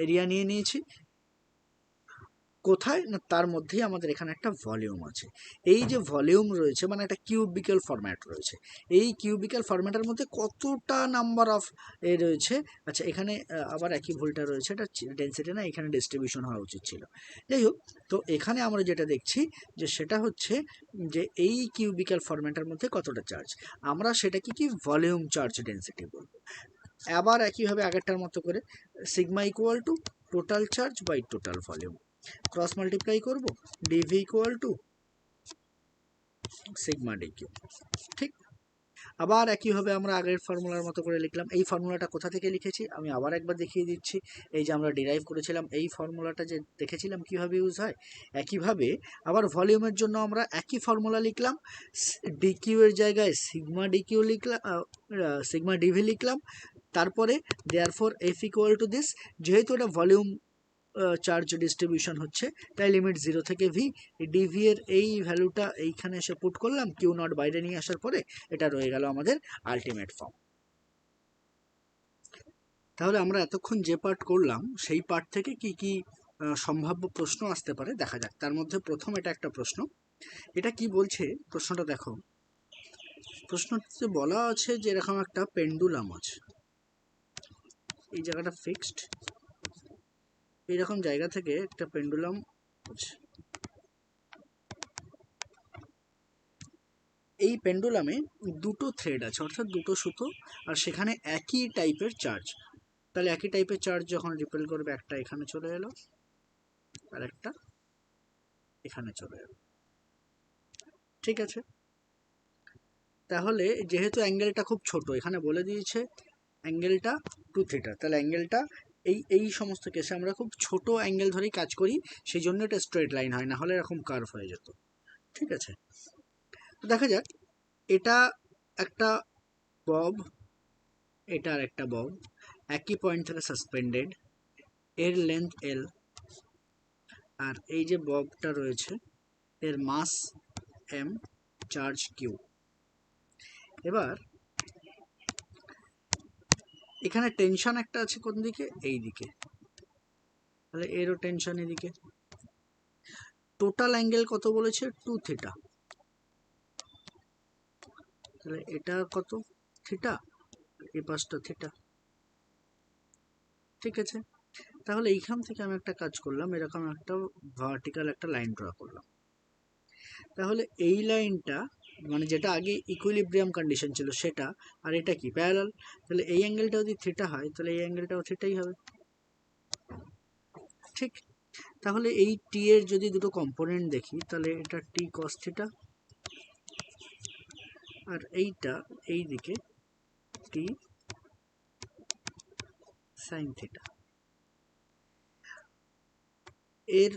এরিয়া নিয়ে নিয়েছি, কোথায় না তার মধ্যেই আমাদের এখানে একটা ভলিউম আছে। এই যে ভলিউম রয়েছে মানে একটা কিউবিক্যাল ফরম্যাট রয়েছে, এই কিউবিক্যাল ফরম্যাটের মধ্যে কতটা নাম্বার অফ এ রয়েছে। আচ্ছা এখানে আবার একই ভুলটা রয়েছে, এটা ডেন্সিটি না, এখানে ডিস্ট্রিবিউশন হওয়া উচিত ছিল। যাই হোক, তো এখানে আমরা যেটা দেখছি যে সেটা হচ্ছে যে এই কিউবিক্যাল ফরম্যাটের মধ্যে কতটা চার্জ, আমরা সেটাকে কি ভলিউম চার্জ ডেন্সিটি বলবো। আবার একইভাবে আগেরটার মতো করে sigma equal to total charge by total volume, cross multiply করব, dV equal to sigma dq. ঠিক, আবার একইভাবে আমরা আগের ফর্মুলার মতো করে লিখলাম। এই ফর্মুলাটা কোথা থেকে লিখেছি আমি আবার একবার দেখিয়ে দিচ্ছি। এই যে আমরা ডিরাইভ করেছিলাম এই ফর্মুলাটা, যে দেখেছিলাম কিভাবে ইউজ হয়, একইভাবে আবার ভলিউমের জন্য আমরা একই ফর্মুলা লিখলাম, ডিকিউ এর জায়গায় সিগমা ডিকিউ লিখলাম, সিগমা ডিভি লিখলাম, তারপরে therefore F equal to this, যেহেতু এটা ভলিউম চার্জ ডিস্ট্রিবিউশন হচ্ছে, তাই লিমিট 0 থেকে ভি, ডিভি এর এই ভ্যালুটা এইখানে এসে পুট করলাম, কিউ নট বাইরে নিয়ে আসার পরে এটা রয়ে গেল আমাদের আলটিমেট ফর্ম। তাহলে আমরা এতক্ষণ যে পার্ট করলাম সেই পার্ট থেকে কি কি সম্ভাব্য প্রশ্ন আসতে পারে দেখা যাক। তার মধ্যে প্রথম এটা একটা প্রশ্ন, এটা কি বলছে প্রশ্নটা দেখো। প্রশ্নটিতে বলা আছে যে এরকম একটা পেন্ডুলাম আছে, এই জায়গাটা ফিক্সড, এইরকম জায়গা থেকে একটা পেন্ডুলাম আছে। এই পেন্ডুলামে দুটো থ্রেড আছে, অর্থাৎ দুটো সুতো, আর সেখানে একই টাইপের চার্জ। তাহলে একই টাইপের চার্জ যখন রিপেল করবে, একটা এখানে চলে এলো আর একটা এখানে চলে এলো। ঠিক আছে, তাহলে যেহেতু অ্যাঙ্গেলটা খুব ছোট, এখানে বলে দিয়েছে অ্যাঙ্গেলটা 2θ, তাহলে অ্যাঙ্গেলটা এই সমস্ত কেসে আমরা খুব ছোট অ্যাঙ্গেল ধরেই কাজ করি, সেই জন্য এটা স্ট্রেট লাইন হয়, না হলে এরকম কার্ভ হয়ে যেত। ঠিক আছে, দেখা যাক, এটা একটা বব, এটা আর একটা বব, একই পয়েন্ট থেকে সাসপেন্ডেড, এর লেন্থ এল, আর এই যে ববটা রয়েছে এর মাস এম, চার্জ কিউ। এবার এখানে টেনশন একটা আছে কোন দিকে? এই দিকে, তাহলে এরও টেনশন এদিকে। টোটাল অ্যাঙ্গেল কত বলেছে? 2θ, তাহলে এটা কত? থিটা, এই পাশটা থিটা। ঠিক আছে, তাহলে এইখান থেকে আমি একটা কাজ করলাম, এরকম একটা ভার্টিক্যাল একটা লাইন ড্র করলাম। তাহলে এই লাইনটা মানে যেটা আগে ইকুইলিব্রিয়াম কন্ডিশন ছিল সেটা, আর এটা কি প্যারালাল, তাহলে এই অ্যাঙ্গেলটা যদি থিটা হয় তাহলে এই অ্যাঙ্গেলটাও থিটাই হবে, ঠিক। তাহলে এই টি এর যদি দুটো কম্পোনেন্ট দেখি তাহলে এটা টি কস থিটা, আর এইটা এই দিকে টি সাইন থিটা। এর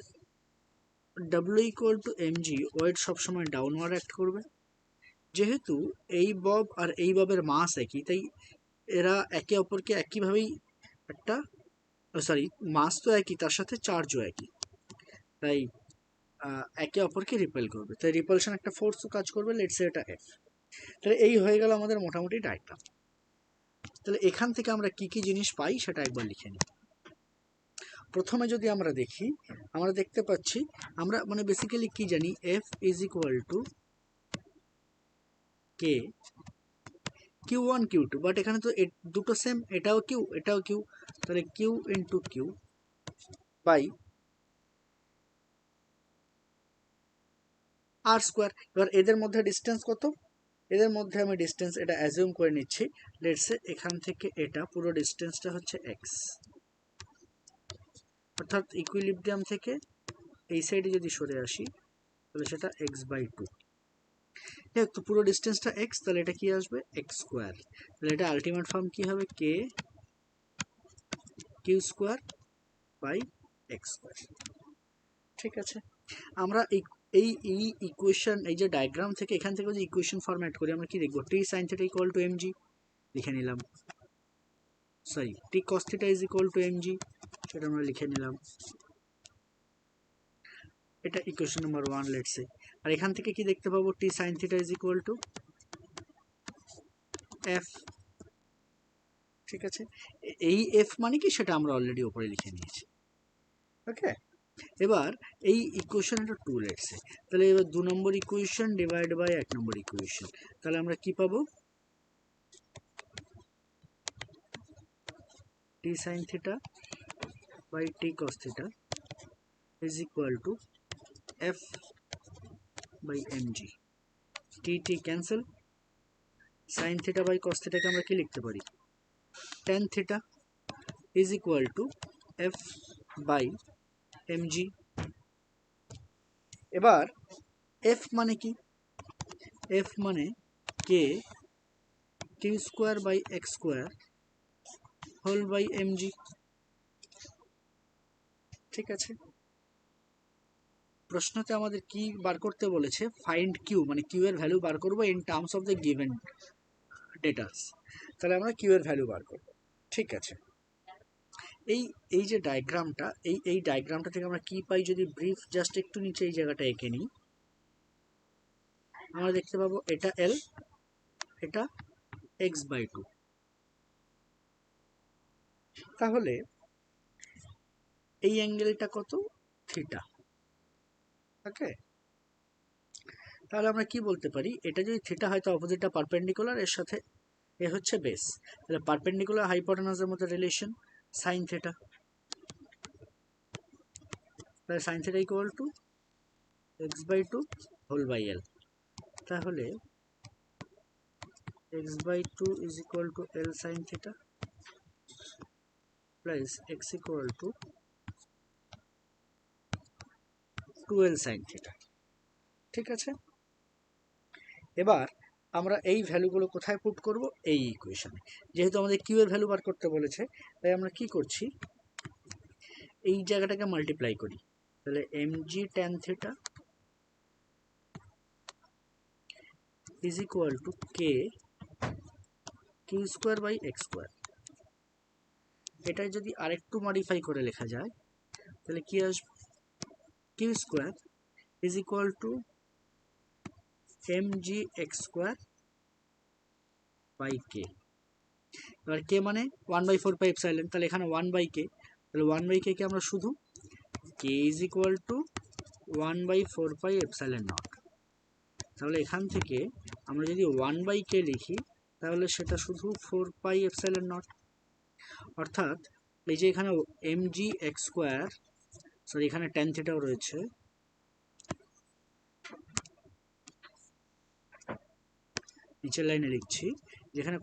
W equal to mg, weight সবসময় ডাউনওয়ার্ড অ্যাক্ট করবে। যেহেতু এই বব আর এই ববের মাস একই, তাই এরা একে অপরকে একইভাবেই একটা, সরি মাস তো একই, তার সাথে চার্জও একই, তাই একে অপরকে রিপেল করবে, তাই রিপালশন একটা ফোর্সও কাজ করবে, লেটস সে এটা F। তাহলে এই হয়ে গেল আমাদের মোটামুটি ডায়াগ্রাম। তাহলে এখান থেকে আমরা কি কি জিনিস পাই সেটা একবার লিখে নিই। প্রথমে যদি আমরা দেখি, আমরা দেখতে পাচ্ছি আমরা মানে বেসিক্যালি কি জানি, F is equal to K Q1 Q2, but এখানে তো দুটো সেম, এটাও কিউ এটাও কিউ, তাহলে Q into Q by R square. এবার এদের মধ্যে ডিস্টেন্স কত, এদের মধ্যে আমি ডিস্টেন্স এটা অ্যাজিউম করে নিচ্ছি, লেটস সে এখান থেকে এটা পুরো ডিস্টেন্সটা হচ্ছে এক্স, অর্থাৎ ইকুইলিব্রিয়াম থেকে এই সাইডে যদি সরে আসি তাহলে সেটা এক্স বাই টু। তো পুরো ডিস্টেন্সটা এক্স, তাহলে এটা কি আসবে এক্স স্কোয়ার, তাহলে এটা আলটিমেট ফর্ম কি হবে, k Q square by x square. ঠিক আছে, আমরা এই এই ইকুয়েশন, এই যে ডায়াগ্রাম থেকে এখান থেকে যদি ইকুয়েশন ফরম্যাট করি আমরা কি দেখবো, T sine theta equal to mg লিখে নিলাম, sorry T cos theta is equal to mg, সেটা আমরা লিখে নিলাম, এটা ইকুয়েশন নাম্বার 1 লেটস সে। আর এখান থেকে কি দেখতে পাবো, T sine theta is equal to F. ঠিক আছে, এই এফ মানে কি সেটা আমরা অলরেডি উপরে লিখে নিয়েছি। ওকে, এবার এই ইকুয়েশন এটা 2 লেটস সে, তাহলে এবার 2 নম্বর ইকুয়েশন ডিভাইড বাই 1 নম্বর ইকুয়েশন, তাহলে আমরা কি পাবো, T sine theta by T cos theta is equal to F by mg, T T cancel, sine theta by cos থিটাকে আমরা কি লিখতে পারি, tan theta is equal to F by mg. এবার এফ মানে কি, এফ মানে k Q square by x square whole by mg. ঠিক আছে, প্রশ্নতে আমাদের কি বার করতে বলেছে, ফাইন্ড কিউ, মানে কিউ এর ভ্যালু বার করবো in terms of the given datas, তাহলে আমরা কিউ এর ভ্যালু বার করবো। ঠিক আছে, এই এই যে ডায়াগ্রামটা, এই ডায়াগ্রামটা থেকে আমরা কি পাই, যদি ব্রিফ জাস্ট একটু নিচে এই জায়গাটা এঁকে নিই, আমরা দেখতে পাবো এটা এল, এটা এক্স বাই টু, তাহলে এই অ্যাঙ্গেলটা কত, থিটা। ওকে, তাহলে আমরা কি বলতে পারি, এটা যদি থিটা হয় তো অপোজিটটা পারপেন্ডিকুলার, এর সাথে এ হচ্ছে বেস, তাহলে পারপেন্ডিকুলার হাইপোটেনাসের মধ্যে রিলেশন সাইন থিটা, তাহলে sine theta equal to x by two whole by l, তাহলে x by two is equal to l sine theta plus x equal to 2l sine theta. ঠিক আছে, এবার আমরা এই ভ্যালুগুলো কোথায় পুট করব, এই ইকুয়েশনে, যেহেতু আমাদের কিউ এর ভ্যালু বার করতে বলেছে, তাই আমরা কি করছি, এই জায়গাটাকে মাল্টিপ্লাই করি, তাহলে mg tan theta is equal to K Q square by x square. এটা যদি আরেকটু মডিফাই করে লেখা যায় তাহলে কি আসবে, q square is equal to mg x square by k. এবার কে মানে 1/4 পাই এপসাইলন, তাহলে এখানে 1/k, তাহলে 1/k কে আমরা শুধু k is equal to 1/4 pi epsilon naught, তাহলে এখান থেকে আমরা যদি 1/k লিখি তাহলে সেটা শুধু 4 পাই এপসাইলন নট, অর্থাৎ এই যে এখানে mg x স্কোয়ার, সরি এখানে tan থিটাও রয়েছে, নিচের লাইনে লিখছি, যেখানে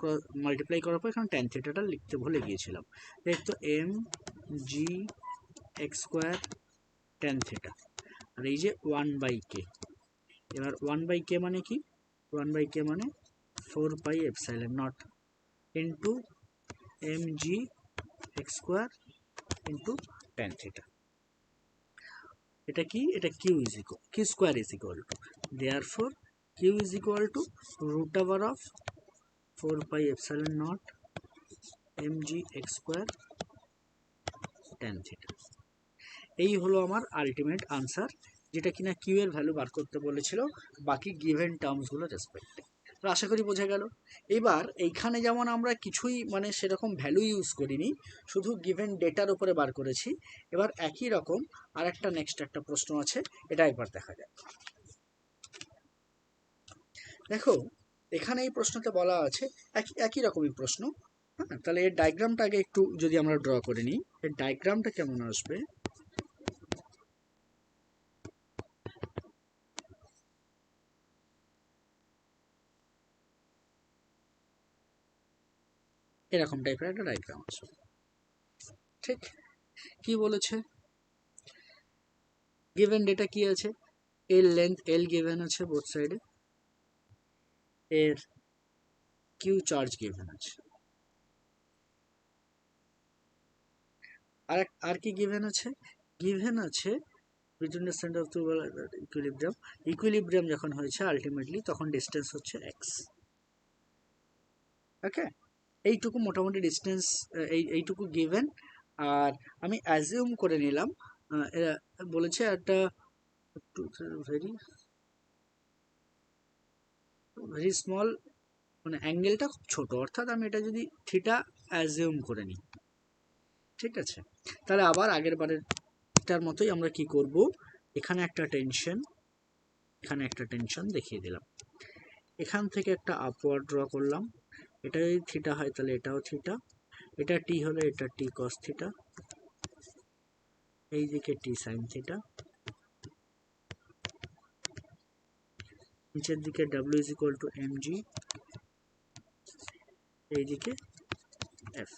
মাল্টিপ্লাই করার পর এখানে tan থিটাটা লিখতে ভুলে গিয়েছিলাম। তো mg x square tan theta, আর এই যে 1/k, এবার 1/k মানে কি, 1/k মানে 4 pi epsilon naught into mg x square into tan theta. এটা কি, এটা q square is equal to, therefore q is equal to root over of 4 pi epsilon naught mg x square tan theta. এই হলো আমার ultimate answer, যেটা কিনা Q এর value বার করতে বলেছিল বাকি গিভেন টার্মসগুলো রেসপেক্টে। তো আশা করি বোঝা গেল। এবার এইখানে যেমন আমরা কিছুই মানে সেরকম ভ্যালু ইউজ করিনি, শুধু গিভেন ডেটার উপরে বার করেছি। এবার একই রকম আর একটা নেক্সট একটা প্রশ্ন আছে, এটা একবার দেখা যায়। দেখো এখানে এই প্রশ্নটা বলা আছে একই রকমই প্রশ্ন। হ্যাঁ, তাহলে এর ডায়াগ্রামটা আগে একটু যদি আমরা ড্র করে নিই, এর ডায়াগ্রামটা কেমন আসবে। এরকম টাইপের একটা ডায়াগ্রাম আছে। ঠিক কি বলেছে, গিভেন ডেটা কি আছে, এর লেন্থ এল গিভেন আছে বোথ সাইডে, এর কিউ চার্জ গিভেন আছে, আর কি গিভেন আছে, গিভেন আছে between the centre of two equilibrium, equilibrium যখন হয়েছে আলটিমেটলি তখন ডিস্টেন্স হচ্ছে এক্স। ওকে, এইটুকু মোটামুটি ডিস্টেন্স, এইটুকু গিভেন। আর আমি অ্যাজিউম করে নিলাম এরা বলেছে একটা ভেরি ভেরি স্মল, মানে অ্যাঙ্গেলটা খুব ছোট, অর্থাৎ আমি এটা যদি থিটা অ্যাজিউম করে নিই, ঠিক আছে, তাহলে আবার আগের বারেরটার মতোই আমরা কি করব, এখানে একটা টেনশন, এখানে একটা টেনশন দেখিয়ে দিলাম, এখান থেকে একটা আপওয়ার্ড ড্র করলাম, এটা যদি থিটা হয় তাহলে এটাও থিটা, এটা টি হলে এটা টি কস থিটা, এইদিকে টি সাইন থিটা, নিচের দিকে W is equal to mg, এইদিকে f।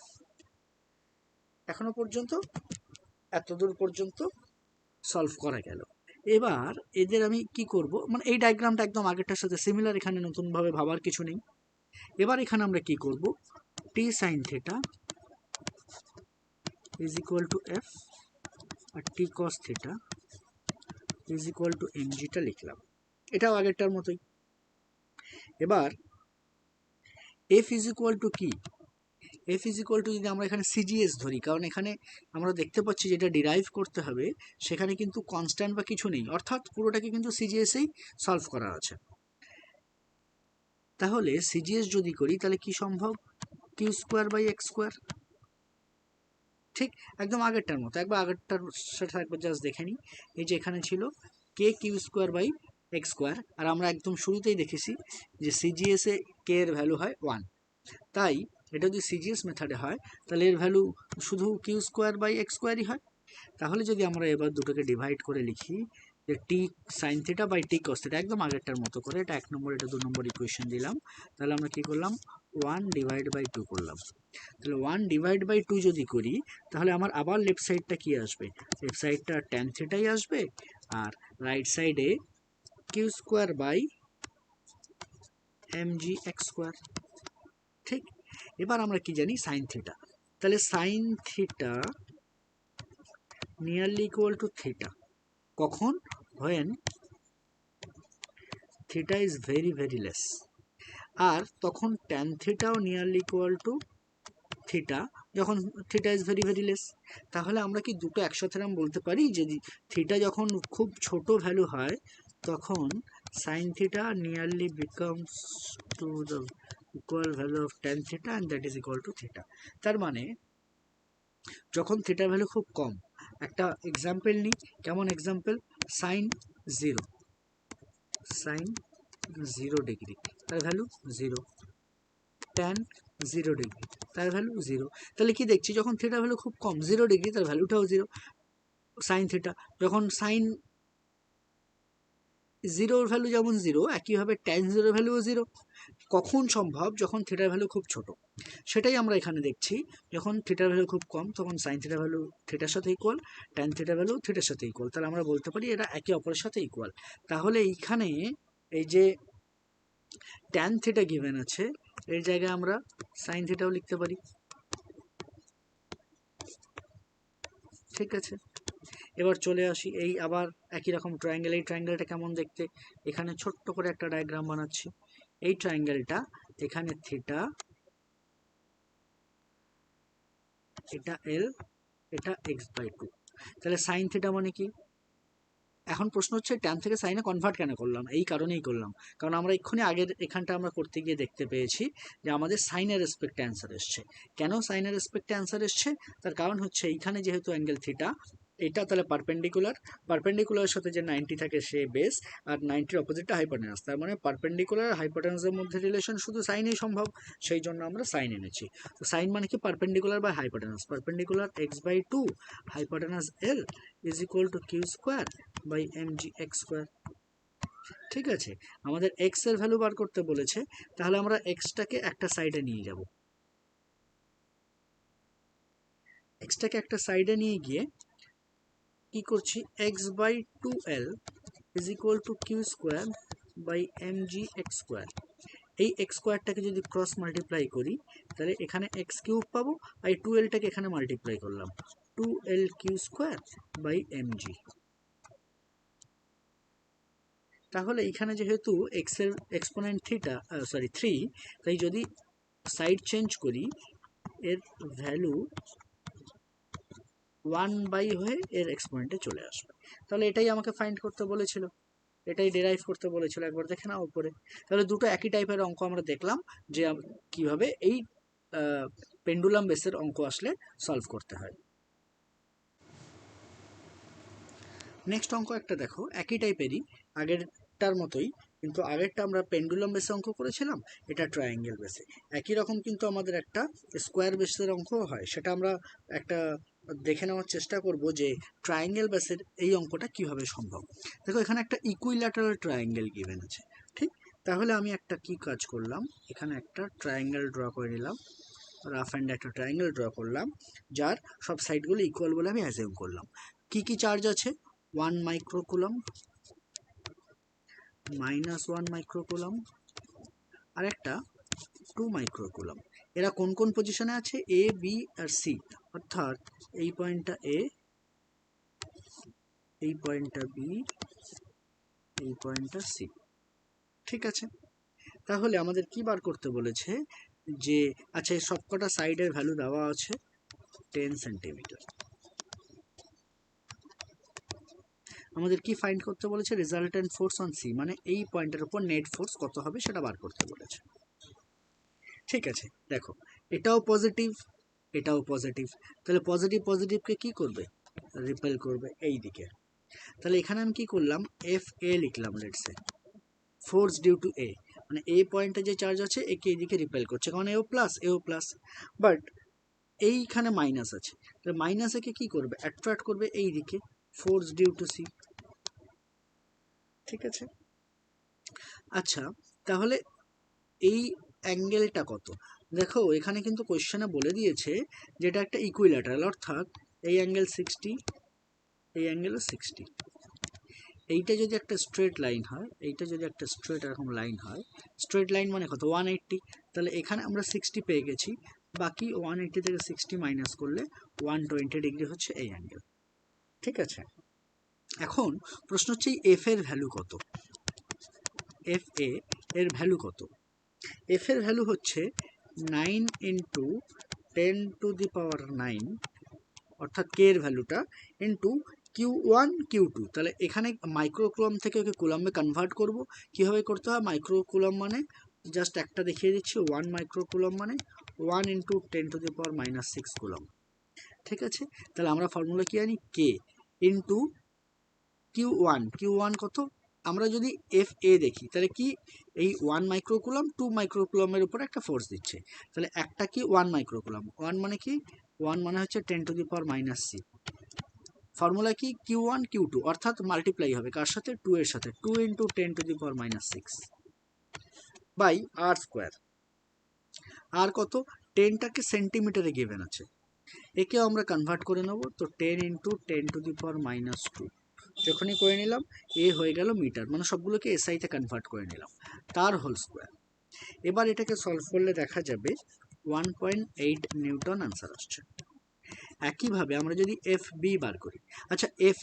এখনো পর্যন্ত এতদূর পর্যন্ত সলভ করা গেল। এবার এদের আমি কি করব, মানে এই ডায়াগ্রামটা একদম আগেরটার সাথে সিমিলার, এখানে নতুনভাবে ভাবার কিছু নেই। এবার এখানে আমরা কি করব, T sine theta is equal to F আর T cos theta is equal to এমজিটা লিখলাম, এটাও আগেরটার মতোই। এবার এফ ইজ ইকুয়াল টু কি, এফ ইজ ইকুয়াল টু যদি আমরা এখানে সিজিএস ধরি, কারণ এখানে আমরা দেখতে পাচ্ছি যেটা ডিরাইভ করতে হবে সেখানে কিন্তু কনস্ট্যান্ট বা কিছু নেই, অর্থাৎ পুরোটাকে কিন্তু সিজিএসেই সলভ করা আছে। তাহলে সিজিএস যদি করি তাহলে কি সম্ভব, Q square by x square, ঠিক একদম আগেরটার মতো, একবার আগেরটার সাথে একবার জাস্ট দেখে নিই। এই যে এখানে ছিল k Q square by x square, আর আমরা একদম শুরুতেই দেখেছি যে সিজিএসে কে এর ভ্যালু হয় 1, তাই এটা যদি সিজিএস মেথডে হয় তাহলে এর ভ্যালু শুধু কিউ স্কোয়ার বাই এক্স স্কোয়ারই হয়। তাহলে যদি আমরা এবার দুটোকে ডিভাইড করে লিখি যে T sine theta by T cos theta, একদম আগেরটার মতো করে, এটা 1 নম্বর এটা 2 নম্বর ইকুয়েশন দিলাম, তাহলে আমরা কি করলাম 1 ডিভাইড বাই 2 করলাম। তাহলে 1 ডিভাইড বাই 2 যদি করি তাহলে আমার আবার লেফট সাইডটা কি আসবে, লেফট সাইডটা ট্যান থিটাই আসবে, আর রাইট সাইডে q square by mg x square. ঠিক, এবার আমরা কি জানি সাইন থিটা, তাহলে sine theta nearly equal to theta, কখন, when theta is very very less, আর তখন ট্যান থিটাও নিয়ারলি ইকুয়াল টু থিটা যখন theta is very very less. তাহলে আমরা কি দুটো একসাথে নাম বলতে পারি যে থিটা যখন খুব ছোট ভ্যালু হয় তখন sign theta nearly becomes to the equal value of tan theta and that is equal to theta. তার মানে যখন থিটার ভ্যালু খুব কম, একটা এক্সাম্পল নিই, কেমন এক্সাম্পল, সাইন 0, সাইন 0 ডিগ্রি, তার ভ্যালু 0, ট্যান 0 ডিগ্রি, তার ভ্যালু 0। তাহলে কি দেখছি, যখন থিটার ভ্যালু খুব কম 0 ডিগ্রি, তার ভ্যালুটাও 0। সাইন থিটা, যখন সাইন 0 ভ্যালু যেমন 0, একইভাবে ট্যান 0 ভ্যালুও 0। কখন সম্ভব? যখন থিটার ভ্যালু খুব ছোট। সেটাই আমরা এখানে দেখছি, যখন থিটার ভ্যালু খুব কম তখন সাইন থিটার ভ্যালু থিটার সাথে ইকুয়াল, ট্যান থিটার ভ্যালু থিটার সাথে ইকুয়াল। তাহলে আমরা বলতে পারি এরা একে অপরের সাথে ইকুয়াল। তাহলে এইখানে এই যে ট্যান থিটা গিভেন আছে, এর জায়গায় আমরা সাইন থিটাও লিখতে পারি। ঠিক আছে, এবার চলে আসি এই আবার একই রকম ট্রায়াঙ্গেল। এই ট্রায়াঙ্গেলটা কেমন দেখতে, এখানে ছোট্ট করে একটা ডায়াগ্রাম বানাচ্ছি। এই ট্রায়াঙ্গেলটা, এখানে থিটা, এটা এল, এটা x/2। তাহলে সাইন থিটা মানে কি? এখন প্রশ্ন হচ্ছে ট্যান থেকে সাইনে কনভার্ট কেন করলাম? এই কারণেই করলাম, কারণ আমরা এক্ষুনি আগের এখানটা আমরা করতে গিয়ে দেখতে পেয়েছি যে আমাদের সাইনের রেসপেক্টে অ্যান্সার এসছে। কেন সাইনের রেসপেক্টে অ্যান্সার এসছে? তার কারণ হচ্ছে এইখানে যেহেতু অ্যাঙ্গেল থিটা, এটা তাহলে পারপেন্ডিকুলার, পারপেন্ডিকুলারের সাথে যে 90 থাকে সে বেস, আর 90-র অপোজিটটা হাইপোটেনাস। তার মানে পারপেন্ডিকুলার আর হাইপোটেনাসের মধ্যে রিলেশন শুধু সাইনেই সম্ভব, সেই জন্য আমরা সাইন এনেছি। তো সাইন মানে কি? Perpendicular by hypotenuse. Perpendicular x/2, hypotenuse l is equal to Q square by mgx square. ঠিক আছে, আমাদের x এর ভ্যালু বার করতে বলেছে, তাহলে আমরা xটাকে একটা সাইডে নিয়ে যাব। xটাকে একটা সাইডে নিয়ে গিয়ে কি করছি, x/2l is equal to Q square by mgx square. এই x স্কোয়ারটাকে যদি ক্রস মাল্টিপ্লাই করি, তাহলে এখানে x কিউব পাবো, আর এই 2l-টাকে এখানে মাল্টিপ্লাই করলাম, 2l Q square by mg। তাহলে এখানে যেহেতু x এর এক্সপোনেন্ট থিটা, সরি 3, তাই যদি সাইড চেঞ্জ করি, এর ভ্যালু 1 হয়ে এর এক্সপোনেন্টে চলে আসবে। তাহলে এটাই আমাকে ফাইন্ড করতে বলেছিল, এটাই ডেরাইভ করতে বলেছিল। একবার দেখে নাও উপরে। তাহলে দুটো একই টাইপের অঙ্ক আমরা দেখলাম যে কিভাবে এই পেন্ডুলাম বেসের অঙ্ক আসলে সলভ করতে হয়। নেক্সট অঙ্ক একটা দেখো, একই টাইপেরই, আগেরটার মতোই, কিন্তু আগেরটা আমরা পেন্ডুলাম বেসে অঙ্ক করেছিলাম, এটা ট্রায়াঙ্গেল বেসে। একই রকম কিন্তু আমাদের একটা স্কোয়ার বেসের অঙ্কও হয়, সেটা আমরা একটা দেখে নেওয়ার চেষ্টা করব যে ট্রায়াঙ্গেল বেসের এই অঙ্কটা কিভাবে সম্ভব। দেখো এখানে একটা ইকুইল্যাটারাল ট্রায়াঙ্গেল গিভেন আছে, ঠিক? তাহলে আমি একটা কি কাজ করলাম, এখানে একটা ট্রায়াঙ্গেল ড্র করে নিলাম, রাফ অ্যান্ড একটা ট্রায়াঙ্গেল ড্র করলাম, যার সব সাইডগুলো ইকুয়াল বলে আমি অ্যাজিউম করলাম। কি কি চার্জ আছে? 1 মাইক্রোকুলম, -1 মাইক্রোকুলম, আর একটা 2 মাইক্রোকুলম। এরা কোন কোন পজিশনে আছে? এ, বি আর সি, অর্থাৎ এই পয়েন্টটা এ, এই পয়েন্টটা বি, এই পয়েন্টটা সি। ঠিক আছে, তাহলে আমাদের কি বার করতে বলেছে যে, আচ্ছা এই সবকটা সাইডের ভ্যালু দেওয়া আছে 10 সেন্টিমিটার। আমাদের কি ফাইন্ড করতে বলেছে? রেজাল্টেন্ট ফোর্স অন সি, মানে এই পয়েন্টের উপর নেট ফোর্স কত হবে সেটা বার করতে বলেছে। ঠিক আছে, দেখো এটাও পজিটিভ, এটাও পজিটিভ, তাহলে পজিটিভ পজিটিভকে কি করবে? রিপেল করবে এই দিকে। তাহলে এখানে আমি কি করলাম, এফ এ লিখলাম, let's A force due to A, মানে এই পয়েন্টে যে চার্জ আছে একে এইদিকে রিপেল করছে, কারণ এও প্লাস, এও প্লাস, বাট এইখানে মাইনাস আছে, তাহলে মাইনাস একে কি করবে? অ্যাট্রাক্ট করবে এই দিকে, ফোর্স ডিউ টু সি। ঠিক আছে, আচ্ছা তাহলে এই অ্যাঙ্গেলটা কত? দেখো এখানে কিন্তু কোশ্চেনে বলে দিয়েছে যে এটা একটা ইকুইল্যাটারাল, অর্থাৎ এই অ্যাঙ্গেল 60, এই অ্যাঙ্গেলও 60। এইটা যদি একটা স্ট্রেট লাইন হয়, এইটা যদি একটা স্ট্রেট এরকম লাইন হয়, স্ট্রেট লাইন মানে কত? 180। তাহলে এখানে আমরা 60 পেয়ে গেছি, বাকি 180 থেকে 60 মাইনাস করলে 120 ডিগ্রি হচ্ছে এই অ্যাঙ্গেল। ঠিক আছে, এখন প্রশ্ন হচ্ছে এই এফ এর ভ্যালু কত? এফ এ এর ভ্যালু কত? এফ এর ভ্যালু হচ্ছে 9 ইন্টু 10⁹, অর্থাৎ কে এর ভ্যালুটা, ইন্টু Q1 Q2। তাহলে এখানে মাইক্রোকুলাম থেকে ওকে কুলাম্বে কনভার্ট করব। কীভাবে করতে হয়? মাইক্রোকুলাম মানে জাস্ট একটা দেখিয়ে দিচ্ছি, 1 মাইক্রোকুলাম মানে 1 ইন্টু 10⁻⁻6 কুলাম। ঠিক আছে, তাহলে আমরা ফর্মুলা কি জানি? কে ইন্টু Q1, Q1 কত? আমরা যদি এফ এ দেখি তাহলে কি এই 1 মাইক্রোকুলম 2 মাইক্রোকুলমের উপরে একটা ফোর্স দিচ্ছে, তাহলে একটা কি 1 মাইক্রোকুলম, 1 মানে কি 1 মানে হচ্ছে 10⁻⁻⁶। ফর্মুলা কি Q1 Q2 অর্থাৎ মাল্টিপ্লাই হবে কার সাথে 2 এর সাথে, 2 × 10⁻⁶ বাই আর স্কোয়ার। আর কত, 10টাকে সেন্টিমিটারে গিভেন আছে, একেও আমরা কনভার্ট করে নেব, তো 10 × 10⁻²। যখনই করে নিলাম এ হয়ে গেল মিটার, মানে সবগুলোকে এসআইতে কনভার্ট করে নিলাম, তার হোল স্কোয়ার। এবার এটাকে সলভ করলে দেখা যাবে 1.8 নিউটন আনসার আসছে। একইভাবে আমরা যদি এফ বি বার করি, আচ্ছা এফ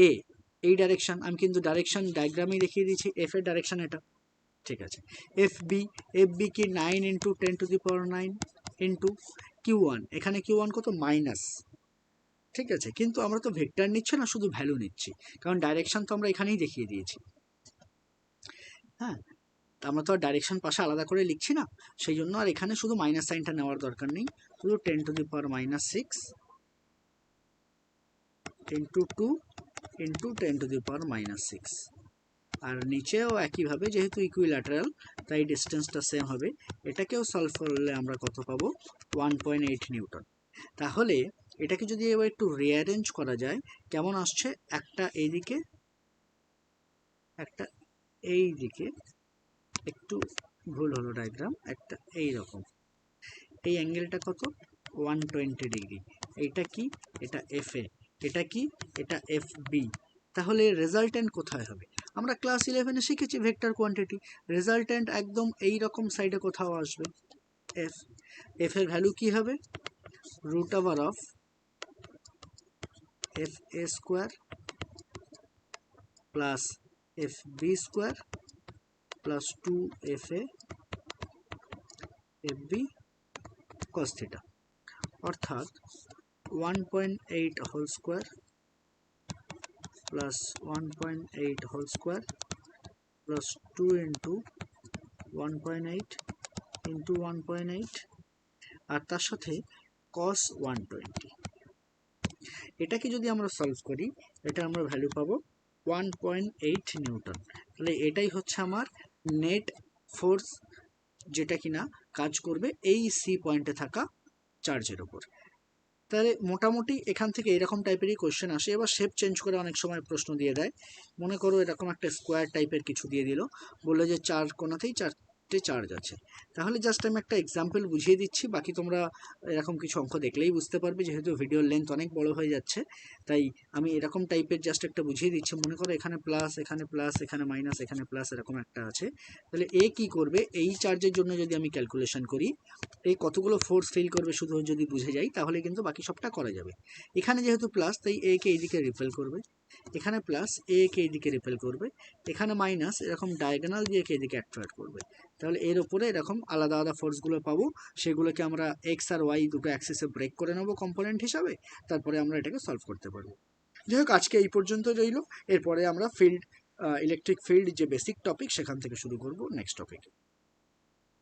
এ এই ডাইরেকশন, আমি কিন্তু ডাইরেকশন ডায়াগ্রামেই দেখিয়ে দিয়েছি এফ এর ডাইরেকশন এটা, ঠিক আছে। এফ বি কি 9 × 10⁹ ইন্টু Q1, এখানে Q1 কত মাইনাস, ঠিক আছে, কিন্তু আমরা তো ভেক্টর নিচ্ছি না, শুধু ভ্যালু নিচ্ছি, কারণ ডাইরেকশন তো আমরা এখানেই দেখিয়ে দিয়েছি। হ্যাঁ, আমরা তো আর ডাইরেকশন পাশে আলাদা করে লিখছি না, সেই জন্য আর এখানে শুধু মাইনাস সাইনটা নেওয়ার দরকার নেই, শুধু 10⁻⁻6 ইন্টু 2 ইন্টু 10⁻⁻6। আর নিচেও একইভাবে যেহেতু ইকুইল্যাটারাল তাই ডিস্টেন্সটা সেম হবে, এটাকেও সলভ করলে আমরা কত পাবো 1.8 নিউটন। তাহলে এটাকে যদি এবার একটু রিঅ্যারেঞ্জ করা যায় কেমন আসছে, একটা এইদিকে একটা এই দিকে, একটু ভুল হলো ডায়াগ্রাম, একটা এই রকম, এই অ্যাঙ্গেলটা কত 120 ডিগ্রি, এইটা কি এটা এফ এ, এটা কি এটা এফ বি। তাহলে রেজাল্টেন্ট কোথায় হবে, আমরা ক্লাস 11-এ শিখেছি ভেক্টর কোয়ান্টিটি, রেজাল্টেন্ট একদম এই রকম সাইডে কোথাও আসবে, এফ, এফ এর ভ্যালু কি হবে √of F A square plus F B square plus 2FA F B cos theta, অর্থাৎ 1.8 whole square plus 1.8 whole square plus 2 × 1.8 × 1.8 আর তার সাথে cos 120। এটাকে যদি আমরা সলভ করি, এটা আমরা ভ্যালু পাবো 1.8 নিউটন। তাহলে এটাই হচ্ছে আমার নেট ফোর্স, যেটা কিনা কাজ করবে এই সি পয়েন্টে থাকা চার্জের ওপর। তাহলে মোটামুটি এখান থেকে এরকম টাইপেরই কোশ্চেন আসে। এবার শেপ চেঞ্জ করে অনেক সময় প্রশ্ন দিয়ে দেয়, মনে করো এরকম একটা স্কোয়ার টাইপের কিছু দিয়ে দিল, বললো যে চার কোণাতেই চারটে চার্জ আছে, তাহলে জাস্ট আমি একটা এক্সাম্পল বুঝিয়ে দিচ্ছি, বাকি তোমরা এরকম কিছু অঙ্ক দেখলেই বুঝতে পারবে, যেহেতু ভিডিওর লেন্থ অনেক বড় হয়ে যাচ্ছে তাই আমি এরকম টাইপের জাস্ট একটা বুঝিয়ে দিচ্ছি। মনে করো এখানে প্লাস, এখানে প্লাস, এখানে মাইনাস, এখানে প্লাস, এরকম একটা আছে, তাহলে এ কি করবে, এই চার্জের জন্য যদি আমি ক্যালকুলেশন করি এই কতগুলো ফোর্স ফিল করবে শুধু যদি বুঝে যাই তাহলে কিন্তু বাকি সবটা করা যাবে। এখানে যেহেতু প্লাস তাই এ কে এইদিকে রিপেল করবে, এখানে প্লাস এ কে এইদিকে রিপেল করবে, এখানে মাইনাস এরকম ডায়াগোনাল দিয়ে কে এদিকে অ্যাট্রাক্ট করবে, তাহলে এর উপরে এরকম আলাদা আলাদা ফোর্সগুলো পাবো, সেগুলোকে আমরা এক্স আর ওয়াই দুটো অ্যাক্সিসে ব্রেক করে নেবো কম্পোনেন্ট হিসাবে, তারপরে আমরা এটাকে সলভ করতে পারবো। যাই হোক, আজকে এই পর্যন্ত রইল, এরপরে আমরা ফিল্ড ইলেকট্রিক ফিল্ড যে বেসিক টপিক সেখান থেকে শুরু করব নেক্সট টপিকে।